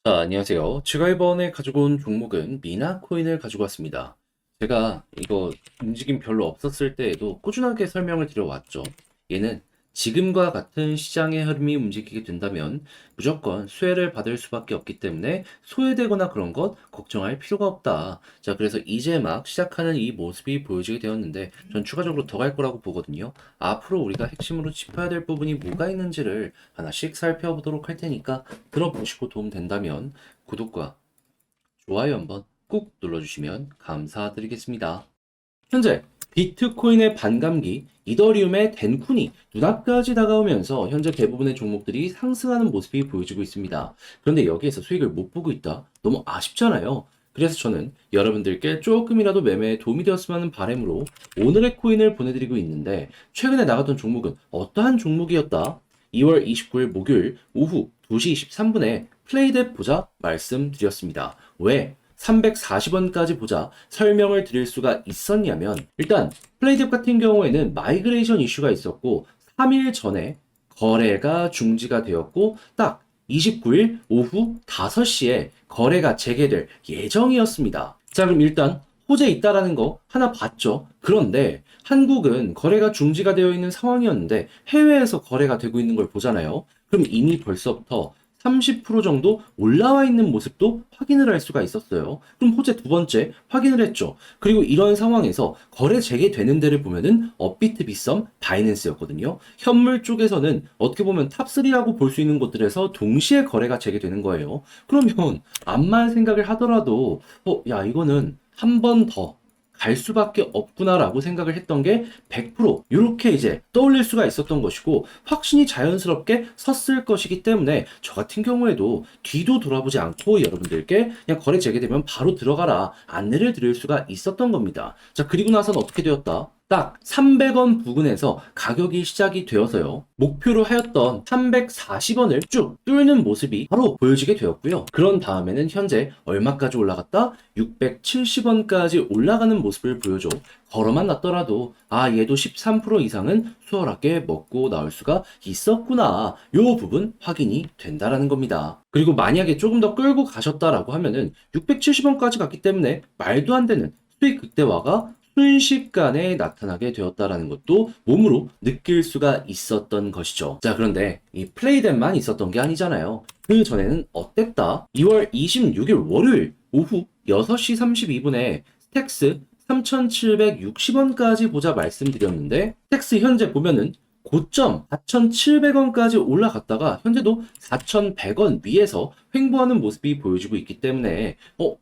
안녕하세요. 제가 이번에 가지고 온 종목은 미나 코인을 가지고 왔습니다. 제가 이거 움직임 별로 없었을 때에도 꾸준하게 설명을 드려왔죠. 얘는 지금과 같은 시장의 흐름이 움직이게 된다면 무조건 수혜를 받을 수밖에 없기 때문에 소외되거나 그런 것 걱정할 필요가 없다. 자, 그래서 이제 막 시작하는 이 모습이 보여지게 되었는데 전 추가적으로 더 갈 거라고 보거든요. 앞으로 우리가 핵심으로 짚어야 될 부분이 뭐가 있는지를 하나씩 살펴보도록 할 테니까 들어보시고 도움 된다면 구독과 좋아요 한번 꾹 눌러주시면 감사드리겠습니다. 현재 비트코인의 반감기, 이더리움의 덴쿤이 눈앞까지 다가오면서 현재 대부분의 종목들이 상승하는 모습이 보여지고 있습니다. 그런데 여기에서 수익을 못 보고 있다? 너무 아쉽잖아요. 그래서 저는 여러분들께 조금이라도 매매에 도움이 되었으면 하는 바람으로 오늘의 코인을 보내드리고 있는데 최근에 나갔던 종목은 어떠한 종목이었다? 2월 29일 목요일 오후 2시 23분에 플레이댓 보자 말씀드렸습니다. 왜 340원까지 보자 설명을 드릴 수가 있었냐면 일단 플레이뎁 같은 경우에는 마이그레이션 이슈가 있었고 3일 전에 거래가 중지가 되었고 딱 29일 오후 5시에 거래가 재개될 예정이었습니다. 자, 그럼 일단 호재 있다라는 거 하나 봤죠. 그런데 한국은 거래가 중지가 되어 있는 상황이었는데 해외에서 거래가 되고 있는 걸 보잖아요. 그럼 이미 벌써부터 30% 정도 올라와 있는 모습도 확인을 할 수가 있었어요. 그럼 호재 두 번째 확인을 했죠. 그리고 이런 상황에서 거래 재개되는 데를 보면은 업비트, 빗썸, 바이낸스였거든요. 현물 쪽에서는 어떻게 보면 탑3라고 볼 수 있는 곳들에서 동시에 거래가 재개되는 거예요. 그러면 암만 생각을 하더라도 야 이거는 한 번 더 갈 수밖에 없구나라고 생각을 했던 게 100% 이렇게 이제 떠올릴 수가 있었던 것이고 확신이 자연스럽게 섰을 것이기 때문에 저 같은 경우에도 뒤도 돌아보지 않고 여러분들께 그냥 거래 재개되면 바로 들어가라 안내를 드릴 수가 있었던 겁니다. 자, 그리고 나서는 어떻게 되었다? 딱 300원 부근에서 가격이 시작이 되어서요. 목표로 하였던 340원을 쭉 뚫는 모습이 바로 보여지게 되었고요. 그런 다음에는 현재 얼마까지 올라갔다? 670원까지 올라가는 모습을 보여줘. 걸어만 놨더라도 얘도 13% 이상은 수월하게 먹고 나올 수가 있었구나. 요 부분 확인이 된다라는 겁니다. 그리고 만약에 조금 더 끌고 가셨다라고 하면은 670원까지 갔기 때문에 말도 안 되는 수익 극대화가 순식간에 나타나게 되었다라는 것도 몸으로 느낄 수가 있었던 것이죠. 자, 그런데 이 플레이댓만 있었던 게 아니잖아요. 그 전에는 어땠다? 2월 26일 월요일 오후 6시 32분에 스택스 3,760원까지 보자 말씀드렸는데 스택스 현재 보면은 고점 4,700원까지 올라갔다가 현재도 4,100원 위에서 횡보하는 모습이 보여지고 있기 때문에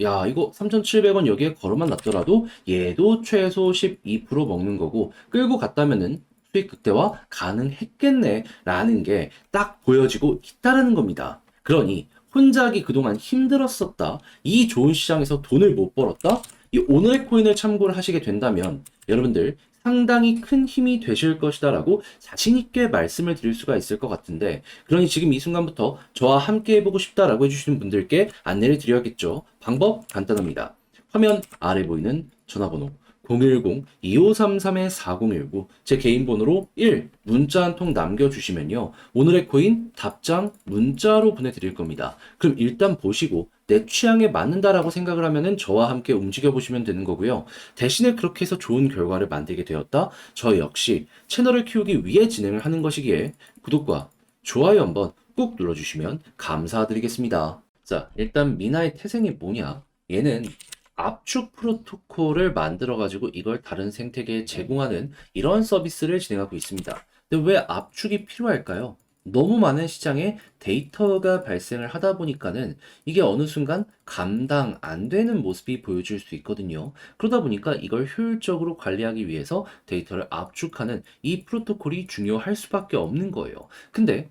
야 이거 3,700원 여기에 걸어만 놨더라도 얘도 최소 12% 먹는 거고 끌고 갔다면은 수익 극대화 가능했겠네 라는 게 딱 보여지고 있다라는 겁니다. 그러니 혼자 하기 그동안 힘들었었다. 이 좋은 시장에서 돈을 못 벌었다. 이 오늘의 코인을 참고를 하시게 된다면 여러분들 상당히 큰 힘이 되실 것이다라고 자신있게 말씀을 드릴 수가 있을 것 같은데 그러니 지금 이 순간부터 저와 함께 해보고 싶다라고 해주시는 분들께 안내를 드려야겠죠. 방법 간단합니다. 화면 아래 보이는 전화번호 010-2533-4019 제 개인 번호로 1 문자 한 통 남겨주시면요. 오늘의 코인 답장 문자로 보내드릴 겁니다. 그럼 일단 보시고 내 취향에 맞는다라고 생각을 하면은 저와 함께 움직여 보시면 되는 거고요. 대신에 그렇게 해서 좋은 결과를 만들게 되었다. 저 역시 채널을 키우기 위해 진행을 하는 것이기에 구독과 좋아요 한번 꾹 눌러주시면 감사드리겠습니다. 자, 일단 미나의 태생이 뭐냐? 얘는 압축 프로토콜을 만들어 가지고 이걸 다른 생태계에 제공하는 이런 서비스를 진행하고 있습니다. 근데 왜 압축이 필요할까요? 너무 많은 시장에 데이터가 발생을 하다 보니까는 이게 어느 순간 감당 안 되는 모습이 보여질 수 있거든요. 그러다 보니까 이걸 효율적으로 관리하기 위해서 데이터를 압축하는 이 프로토콜이 중요할 수밖에 없는 거예요. 근데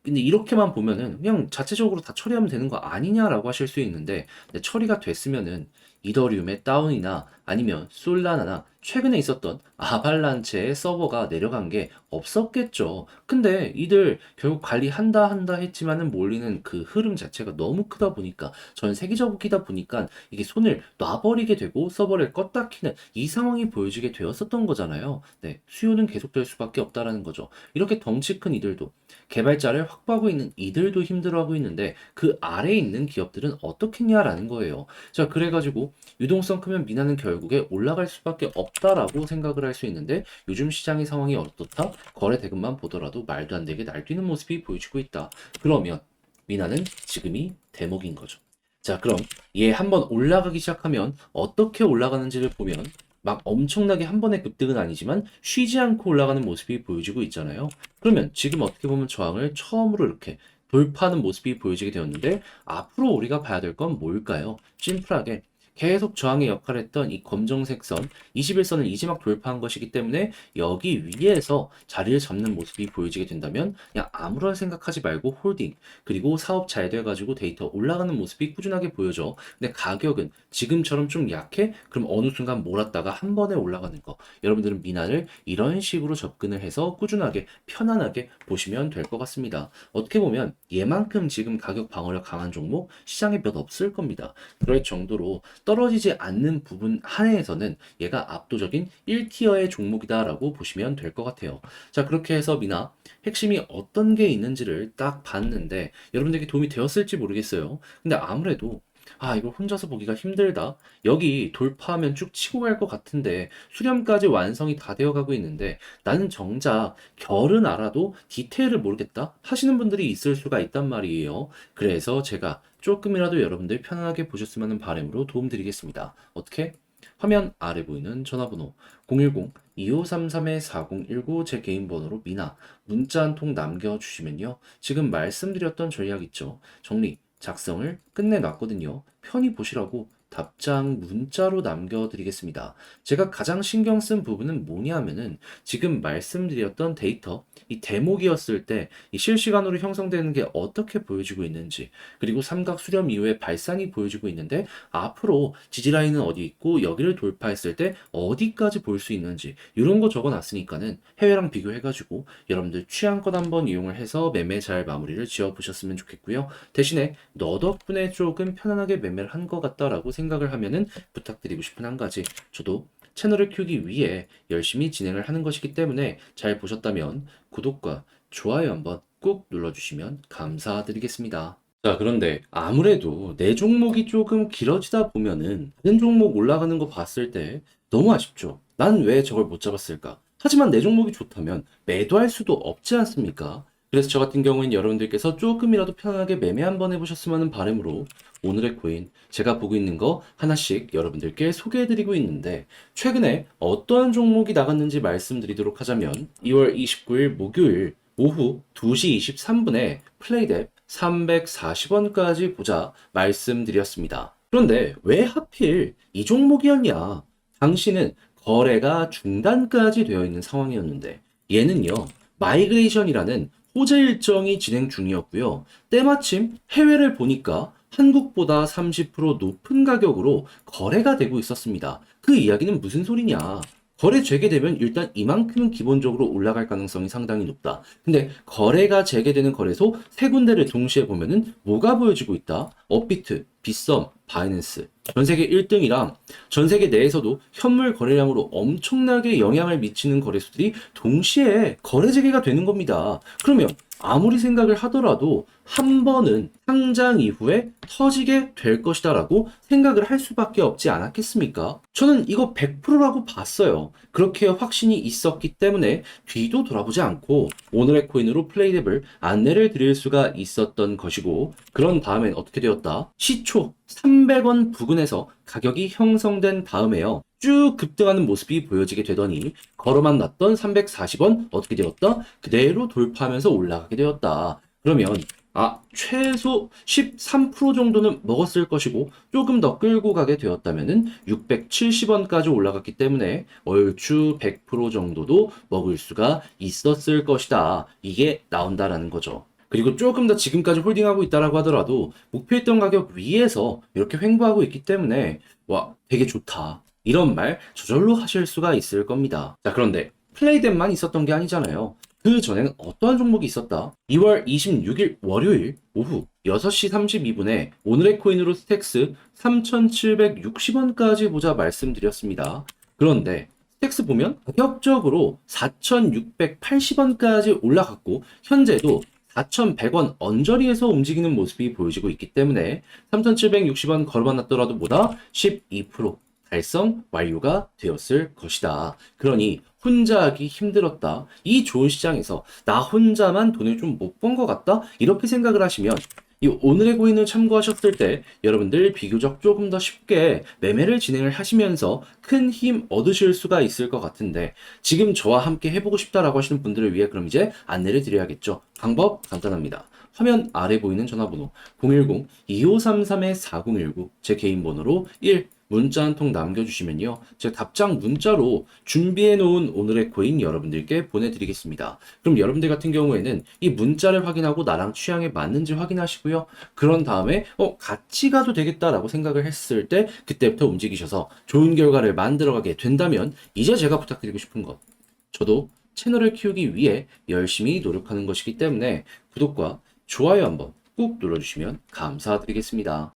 이렇게만 보면은 그냥 자체적으로 다 처리하면 되는 거 아니냐라고 하실 수 있는데 처리가 됐으면은 이더리움의 다운이나 아니면 솔라나나 최근에 있었던 아발란체의 서버가 내려간 게 없었겠죠. 근데 이들 결국 관리한다 했지만은 몰리는 그 흐름 자체가 너무 크다 보니까 전 세계적이다 보니까 이게 손을 놔버리게 되고 서버를 껐다 키는 이 상황이 보여지게 되었었던 거잖아요. 네, 수요는 계속될 수밖에 없다라는 거죠. 이렇게 덩치 큰 이들도 개발자를 확보하고 있는 이들도 힘들어하고 있는데 그 아래에 있는 기업들은 어떻겠냐라는 거예요. 자, 그래가지고 유동성 크면 미나는 결국에 올라갈 수밖에 없다라고 생각을 할 수 있는데 요즘 시장의 상황이 어떻다? 거래 대금만 보더라도 말도 안 되게 날뛰는 모습이 보여지고 있다. 그러면 미나는 지금이 대목인 거죠. 자, 그럼 얘 한번 올라가기 시작하면 어떻게 올라가는지를 보면 막 엄청나게 한 번의 급등은 아니지만 쉬지 않고 올라가는 모습이 보여지고 있잖아요. 그러면 지금 어떻게 보면 저항을 처음으로 이렇게 돌파하는 모습이 보여지게 되었는데 앞으로 우리가 봐야 될 건 뭘까요? 심플하게 계속 저항의 역할을 했던 이 검정색 선 21선을 이제 막 돌파한 것이기 때문에 여기 위에서 자리를 잡는 모습이 보여지게 된다면 그냥 아무런 생각하지 말고 홀딩 그리고 사업 잘 돼가지고 데이터 올라가는 모습이 꾸준하게 보여져. 근데 가격은 지금처럼 좀 약해? 그럼 어느 순간 몰았다가 한 번에 올라가는 거. 여러분들은 미나를 이런 식으로 접근을 해서 꾸준하게 편안하게 보시면 될 것 같습니다. 어떻게 보면 얘만큼 지금 가격 방어력 강한 종목 시장에 몇 없을 겁니다. 그럴 정도로 떨어지지 않는 부분 한해에서는 얘가 압도적인 1티어의 종목이다라고 보시면 될 것 같아요. 자, 그렇게 해서 미나 핵심이 어떤 게 있는지를 딱 봤는데 여러분들에게 도움이 되었을지 모르겠어요. 근데 아무래도 이걸 혼자서 보기가 힘들다. 여기 돌파하면 쭉 치고 갈 것 같은데 수렴까지 완성이 다 되어 가고 있는데 나는 정작 결은 알아도 디테일을 모르겠다 하시는 분들이 있을 수가 있단 말이에요. 그래서 제가 조금이라도 여러분들 편안하게 보셨으면 하는 바람으로 도움드리겠습니다. 어떻게? 화면 아래 보이는 전화번호 010-2533-4019 제 개인 번호로 미나 문자 한 통 남겨주시면요. 지금 말씀드렸던 전략 있죠. 정리, 작성을 끝내놨거든요. 편히 보시라고 답장 문자로 남겨드리겠습니다. 제가 가장 신경 쓴 부분은 뭐냐면은 지금 말씀드렸던 데이터, 이 대목이었을 때 이 실시간으로 형성되는 게 어떻게 보여지고 있는지, 그리고 삼각 수렴 이후에 발산이 보여지고 있는데 앞으로 지지라인은 어디 있고 여기를 돌파했을 때 어디까지 볼 수 있는지 이런 거 적어놨으니까는 해외랑 비교해가지고 여러분들 취향껏 한번 이용을 해서 매매 잘 마무리를 지어보셨으면 좋겠고요. 대신에 너 덕분에 조금 편안하게 매매를 한 것 같다라고 생각을 하면은 부탁드리고 싶은 한 가지. 저도 채널을 키우기 위해 열심히 진행을 하는 것이기 때문에 잘 보셨다면 구독과 좋아요 한번 꾹 눌러주시면 감사드리겠습니다. 자, 그런데 아무래도 내 종목이 조금 길어지다 보면은 다른 종목 올라가는 거 봤을 때 너무 아쉽죠. 난 왜 저걸 못 잡았을까? 하지만 내 종목이 좋다면 매도할 수도 없지 않습니까? 그래서 저 같은 경우엔 여러분들께서 조금이라도 편하게 매매 한번 해보셨으면 하는 바람으로 오늘의 코인 제가 보고 있는 거 하나씩 여러분들께 소개해드리고 있는데 최근에 어떠한 종목이 나갔는지 말씀드리도록 하자면 2월 29일 목요일 오후 2시 23분에 플레이뎁 340원까지 보자 말씀드렸습니다. 그런데 왜 하필 이 종목이었냐? 당시는 거래가 중단까지 되어 있는 상황이었는데 얘는요, 마이그레이션이라는 호재 일정이 진행 중이었고요. 때마침 해외를 보니까 한국보다 30% 높은 가격으로 거래가 되고 있었습니다. 그 이야기는 무슨 소리냐? 거래 재개되면 일단 이만큼은 기본적으로 올라갈 가능성이 상당히 높다. 근데 거래가 재개되는 거래소 세 군데를 동시에 보면은 뭐가 보여지고 있다? 업비트, 빗썸, 바이낸스. 전 세계 1등이랑 전 세계 내에서도 현물 거래량으로 엄청나게 영향을 미치는 거래소들이 동시에 거래 재개가 되는 겁니다. 그러면 아무리 생각을 하더라도 한 번은 상장 이후에 터지게 될 것이다라고 생각을 할 수밖에 없지 않았겠습니까? 저는 이거 100%라고 봤어요. 그렇게 확신이 있었기 때문에 뒤도 돌아보지 않고 오늘의 코인으로 플레이뎁을 안내를 드릴 수가 있었던 것이고 그런 다음엔 어떻게 되었다? 시초 300원 부근에서 가격이 형성된 다음에요. 쭉 급등하는 모습이 보여지게 되더니 걸어만 놨던 340원 어떻게 되었다? 그대로 돌파하면서 올라가게 되었다. 그러면 최소 13% 정도는 먹었을 것이고 조금 더 끌고 가게 되었다면은 670원까지 올라갔기 때문에 얼추 100% 정도도 먹을 수가 있었을 것이다. 이게 나온다라는 거죠. 그리고 조금 더 지금까지 홀딩하고 있다라고 하더라도 목표했던 가격 위에서 이렇게 횡보하고 있기 때문에 와, 되게 좋다. 이런 말 저절로 하실 수가 있을 겁니다. 자, 그런데 플레이됨만 있었던 게 아니잖아요. 그 전에는 어떠한 종목이 있었다? 2월 26일 월요일 오후 6시 32분에 오늘의 코인으로 스택스 3,760원까지 보자 말씀드렸습니다. 그런데 스택스 보면 가격적으로 4,680원까지 올라갔고 현재도 4,100원 언저리에서 움직이는 모습이 보여지고 있기 때문에 3,760원 걸어봤더라도 보다 12% 달성 완료가 되었을 것이다. 그러니 혼자 하기 힘들었다. 이 좋은 시장에서 나 혼자만 돈을 좀 못 번 것 같다? 이렇게 생각을 하시면 이 오늘의 고인을 참고하셨을 때 여러분들 비교적 조금 더 쉽게 매매를 진행을 하시면서 큰 힘 얻으실 수가 있을 것 같은데 지금 저와 함께 해보고 싶다라고 하시는 분들을 위해 그럼 이제 안내를 드려야겠죠. 방법 간단합니다. 화면 아래 보이는 전화번호 010-2533-4019 제 개인 번호로 1 문자 한 통 남겨주시면요. 제가 답장 문자로 준비해 놓은 오늘의 코인 여러분들께 보내드리겠습니다. 그럼 여러분들 같은 경우에는 이 문자를 확인하고 나랑 취향에 맞는지 확인하시고요. 그런 다음에 같이 가도 되겠다라고 생각을 했을 때 그때부터 움직이셔서 좋은 결과를 만들어가게 된다면 이제 제가 부탁드리고 싶은 것. 저도 채널을 키우기 위해 열심히 노력하는 것이기 때문에 구독과 좋아요 한번 꾹 눌러주시면 감사드리겠습니다.